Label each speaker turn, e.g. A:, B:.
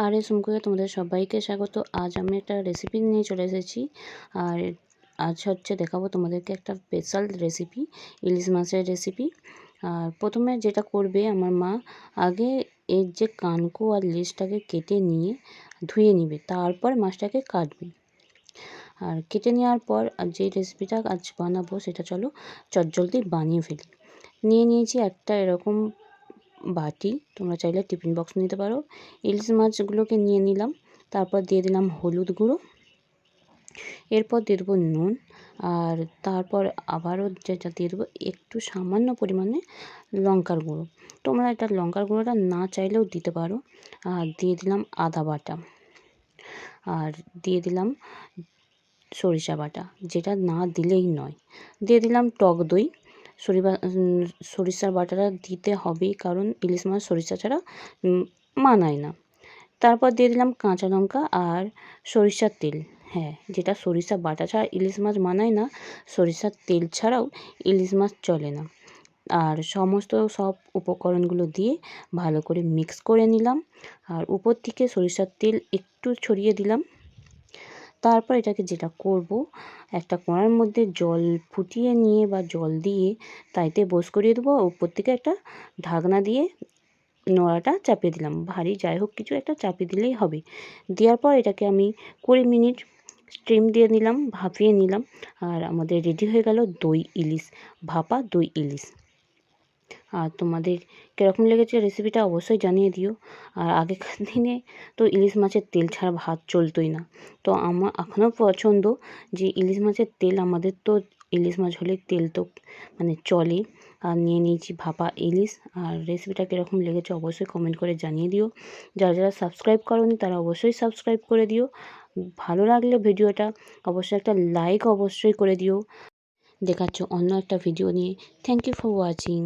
A: আর S মুখে তোমাদের সবাইকে স্বাগত। আজ আমি একটা রেসিপি নিয়ে চলে এসেছি। আর আজ হচ্ছে দেখাবো তোমাদেরকে একটা স্পেশাল রেসিপি, ইলিশ মাছের রেসিপি। আর প্রথমে যেটা করবে আমার মা, আগে এর যে কানকো আর লেজটাকে কেটে নিয়ে ধুয়ে নিবে, তারপর মাছটাকে কাটবে। আর কেটে নেওয়ার পর যে রেসিপিটা আজ বানাবো সেটা চলো চটজলদি বানিয়ে ফেলি। নিয়েছি একটা এরকম বাটি, তোমরা চাইলে টিফিন বক্স নিতে পারো। ইলিশ মাছগুলোকে নিয়ে নিলাম, তারপর দিয়ে দিলাম হলুদ গুঁড়ো, এরপর দিয়ে দেবো নুন, আর তারপর আবারও যেটা দিয়ে দেবো একটু সামান্য পরিমাণে লঙ্কার গুঁড়ো। তোমরা এটা লঙ্কার গুঁড়োটা না চাইলেও দিতে পারো। আর দিয়ে দিলাম আদা বাটা, আর দিয়ে দিলাম সরিষা বাটা, যেটা না দিলেই নয়। দিয়ে দিলাম টক দই। সরিষার বাটাটা দিতে হবেই, কারণ ইলিশ মাছ সরিষা ছাড়া মানায় না। তারপর দিয়ে দিলাম কাঁচা লঙ্কা আর সরিষার তেল। হ্যাঁ, যেটা সরিষা বাটা ছাড়া ইলিশ মাছ মানায় না, সরিষার তেল ছাড়াও ইলিশ মাছ চলে না। আর সমস্ত সব উপকরণগুলো দিয়ে ভালো করে মিক্স করে নিলাম, আর উপর থেকে সরিষার তেল একটু ছড়িয়ে দিলাম। তারপর এটাকে যেটা করব, একটা কড়ার মধ্যে জল ফুটিয়ে নিয়ে বা জল দিয়ে তাইতে বস করিয়ে দেবো। উপর থেকে একটা ঢাকনা দিয়ে নোড়াটা চাপিয়ে দিলাম, ভারী যাই হোক কিছু একটা চাপিয়ে দিলেই হবে। দেওয়ার পর এটাকে আমি 20 মিনিট স্টিম দিয়ে নিলাম, ভাপিয়ে নিলাম। আর আমাদের রেডি হয়ে গেল দই ইলিশ, ভাপা দই ইলিশ। আর তোমাদের কীরকম লেগেছে রেসিপিটা অবশ্যই জানিয়ে দিও। আর আগেকার দিনে তো ইলিশ মাছের তেল ছাড়া ভাত চলতোই না। তো আমার এখনও পছন্দ যে ইলিশ মাছের তেল, আমাদের তো ইলিশ মাছ হলে তেল তো মানে চলে। আর নিয়ে নিয়েছি ভাপা ইলিশ। আর রেসিপিটা কীরকম লেগেছে অবশ্যই কমেন্ট করে জানিয়ে দিও। যারা যারা সাবস্ক্রাইব করোনি তারা অবশ্যই সাবস্ক্রাইব করে দিও। ভালো লাগলে ভিডিওটা অবশ্যই একটা লাইক অবশ্যই করে দিও। দেখাচ্ছ অন্য একটা ভিডিও নিয়ে। Thank you for watching.